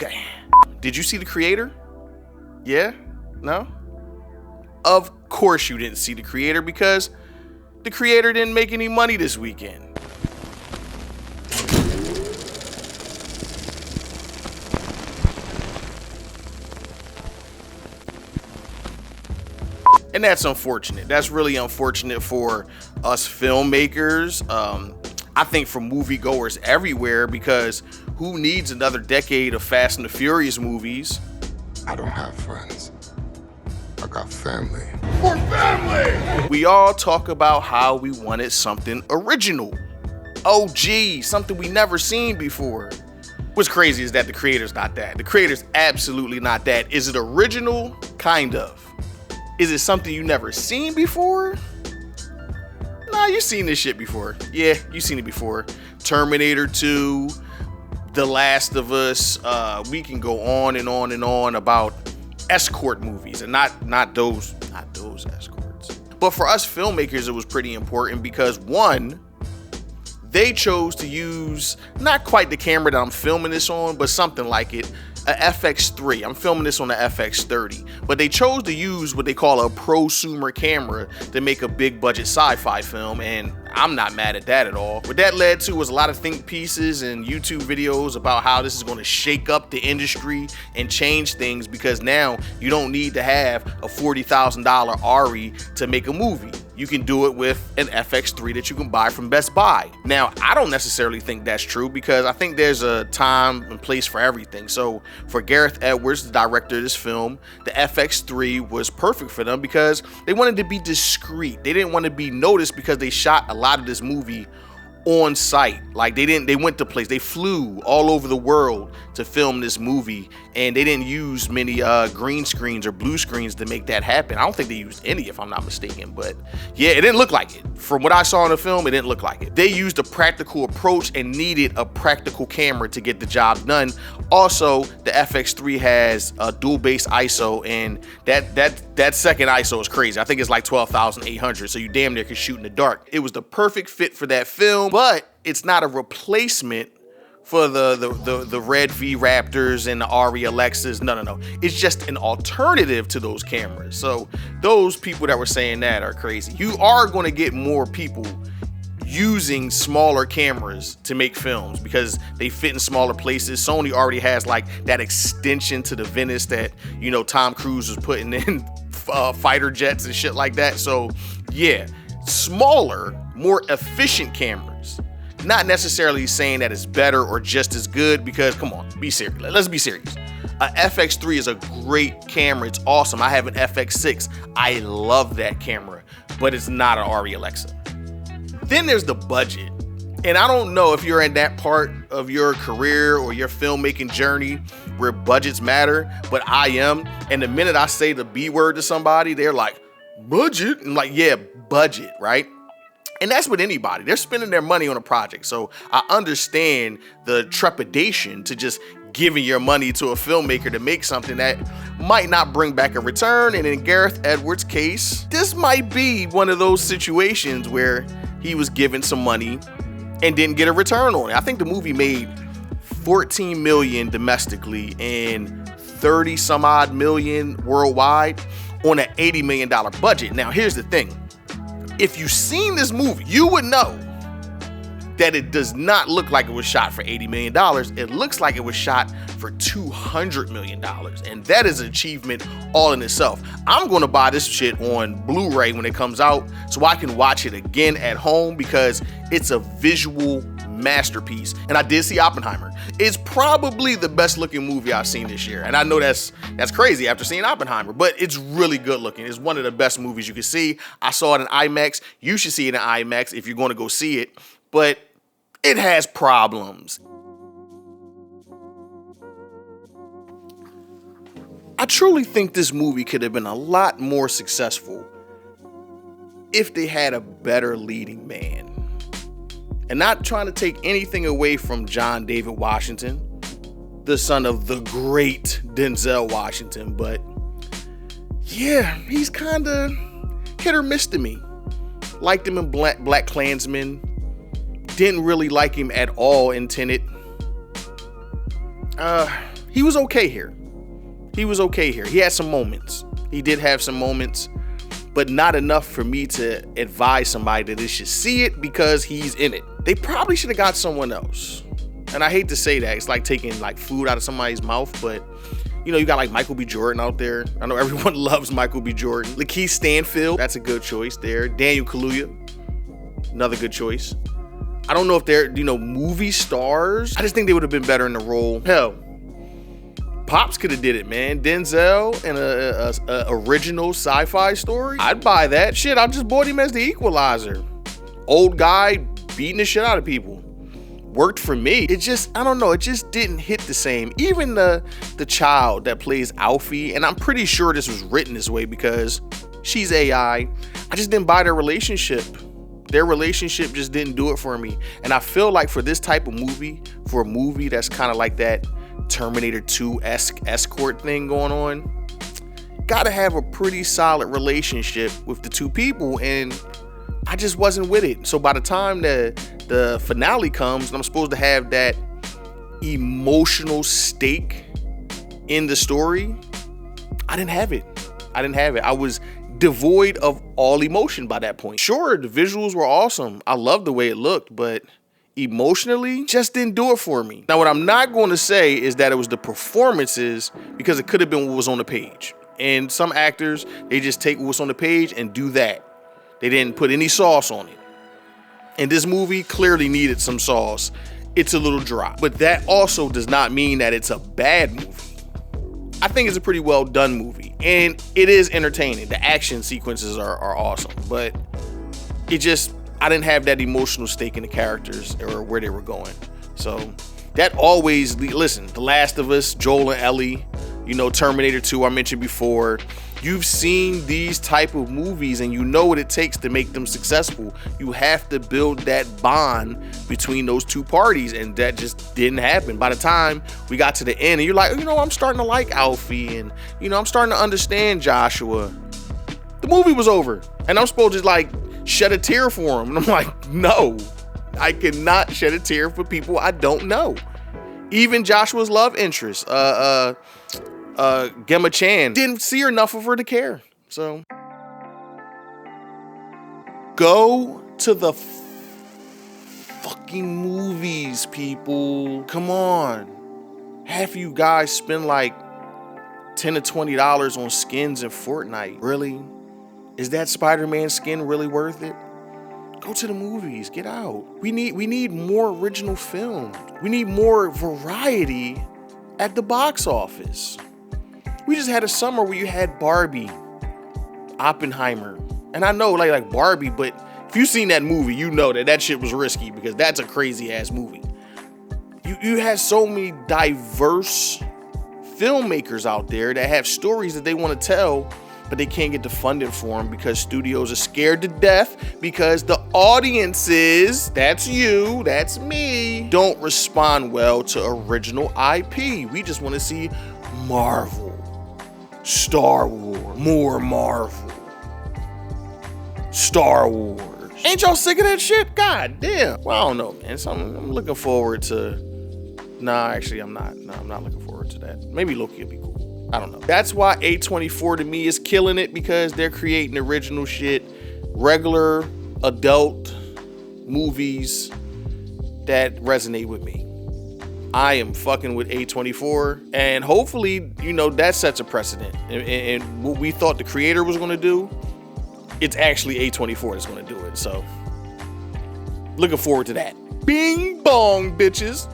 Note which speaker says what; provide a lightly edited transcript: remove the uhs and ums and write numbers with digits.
Speaker 1: Okay. Did you see The Creator? Yeah? No? Of course you didn't see The Creator because The Creator didn't make any money this weekend. And that's unfortunate. That's really unfortunate for us filmmakers. I think for moviegoers everywhere, because who needs another decade of Fast and the Furious movies?
Speaker 2: I don't have friends. I got family.
Speaker 3: For family!
Speaker 1: We all talk about how we wanted something original. OG, something we never seen before. What's crazy is that The Creator's not that. The Creator's absolutely not that. Is it original? Kind of. Is it something you never seen before? Nah, you've seen this shit before. Yeah, you've seen it before. Terminator 2, The Last of Us. We can go on and on and on about escort movies, and not those escorts. But for us filmmakers, it was pretty important because one, they chose to use not quite the camera that I'm filming this on, but something like it. A FX3. I'm filming this on the FX30, but they chose to use what they call a prosumer camera to make a big budget sci-fi film, and I'm not mad at that at all. What that led to was a lot of think pieces and YouTube videos about how this is going to shake up the industry and change things, because now you don't need to have a $40,000 RE to make a movie. You can do it with an FX3 that you can buy from Best Buy. Now, I don't necessarily think that's true, because I think there's a time and place for everything. So for Gareth Edwards, the director of this film, the FX3 was perfect for them because they wanted to be discreet. They didn't want to be noticed because they shot a lot of this movie on site. Like they went to places, they flew all over the world to film this movie, and they didn't use many green screens or blue screens to make that happen. I don't think they used any, if I'm not mistaken, but yeah, it didn't look like it. From what I saw in the film, it didn't look like it. They used a practical approach and needed a practical camera to get the job done. Also, the FX3 has a dual base ISO, and that second ISO is crazy. I think it's like 12,800, so you damn near can shoot in the dark. It was the perfect fit for that film, but it's not a replacement for the Red V Raptors and the RE Alexas. No. It's just an alternative to those cameras. So those people that were saying that are crazy. You are going to get more people using smaller cameras to make films because they fit in smaller places. Sony already has like that extension to the Venice that, you know, Tom Cruise was putting in fighter jets and shit like that. So yeah, smaller, more efficient cameras. Not necessarily saying that it's better or just as good, because come on, be serious. Let's be serious. A FX3 is a great camera. It's awesome. I have an FX6. I love that camera, but it's not an RE Alexa. Then there's the budget. And I don't know if you're in that part of your career or your filmmaking journey where budgets matter, but I am. And the minute I say the B word to somebody, they're like, budget? I'm like, yeah, budget, right? And that's with anybody. They're spending their money on a project. So I understand the trepidation to just giving your money to a filmmaker to make something that might not bring back a return. And in Gareth Edwards' case, this might be one of those situations where he was given some money and didn't get a return on it. I think the movie made $14 million domestically and 30 some odd million worldwide on an $80 million budget. Now, here's the thing. If you've seen this movie, you would know that it does not look like it was shot for $80 million. It looks like it was shot for $200 million. And that is an achievement all in itself. I'm going to buy this shit on Blu-ray when it comes out so I can watch it again at home, because it's a visual masterpiece. And I did see Oppenheimer. It's probably the best looking movie I've seen this year. And I know that's crazy after seeing Oppenheimer, but it's really good looking. It's one of the best movies you can see. I saw it in IMAX. You should see it in IMAX if you're going to go see it, but it has problems. I truly think this movie could have been a lot more successful if they had a better leading man. And not trying to take anything away from John David Washington, the son of the great Denzel Washington, but yeah, he's kind of hit or miss to me. Liked him in Black Klansman, didn't really like him at all in Tenet. he was okay here. He was okay here. He had some moments. He did have some moments, but not enough for me to advise somebody that they should see it because he's in it. They probably should have got someone else. And I hate to say that. It's like taking like food out of somebody's mouth, but you know, you got like Michael B. Jordan out there. I know everyone loves Michael B. Jordan. Lakeith Stanfield, that's a good choice there. Daniel Kaluuya, another good choice. I don't know if they're, you know, movie stars. I just think they would have been better in the role. Hell, Pops could have did it, man. Denzel in a original sci-fi story. I'd buy that. Shit, I just bought him as the Equalizer. Old guy beating the shit out of people. Worked for me. It just, I don't know, it just didn't hit the same. Even the child that plays Alfie, and I'm pretty sure this was written this way because she's AI. I just didn't buy their relationship. Their relationship just didn't do it for me. And I feel like for this type of movie, for a movie that's kind of like that Terminator 2-esque escort thing going on, gotta have a pretty solid relationship with the two people, and I just wasn't with it. So by the time the finale comes and I'm supposed to have that emotional stake in the story, I didn't have it. I was devoid of all emotion by that point. Sure, the visuals were awesome. I loved the way it looked, but emotionally, just didn't do it for me. Now, what I'm not going to say is that it was the performances, because it could have been what was on the page. And some actors, they just take what's on the page and do that. They didn't put any sauce on it. And this movie clearly needed some sauce. It's a little dry. But that also does not mean that it's a bad movie. I think it's a pretty well done movie. And it is entertaining. The action sequences are awesome. But it just, I didn't have that emotional stake in the characters or where they were going. So that always, listen, The Last of Us, Joel and Ellie, you know, Terminator 2, I mentioned before. You've seen these type of movies and you know what it takes to make them successful. You have to build that bond between those two parties, and that just didn't happen. By the time we got to the end and you're like, you know, I'm starting to like Alfie, and you know, I'm starting to understand Joshua, the movie was over. And I'm supposed to like shed a tear for him. And I'm like, no, I cannot shed a tear for people I don't know. Even Joshua's love interest, Gemma Chan, didn't see enough of her to care. So go to the fucking movies, people. Come on. Half of you guys spend like $10 to $20 on skins in Fortnite. Really? Is that Spider-Man skin really worth it? Go to the movies, get out. We need more original films. We need more variety at the box office. We just had a summer where you had Barbie, Oppenheimer. And I know like Barbie, but if you've seen that movie, you know that shit was risky because that's a crazy ass movie. You had so many diverse filmmakers out there that have stories that they want to tell, but they can't get the funding for them because studios are scared to death because the audiences, that's you, that's me, don't respond well to original IP. We just want to see Marvel, Star Wars, more Marvel, Star Wars. Ain't y'all sick of that shit? God damn. Well, I don't know, man. So I'm looking forward to... Nah, actually, I'm not. No, I'm not looking forward to that. Maybe Loki will be cool. I don't know. That's why A24 to me is killing it, because they're creating original shit, regular adult movies that resonate with me. I am fucking with A24, and hopefully, you know, that sets a precedent. And what we thought the creator was going to do, it's actually A24 that's going to do it. So, looking forward to that. Bing bong, bitches.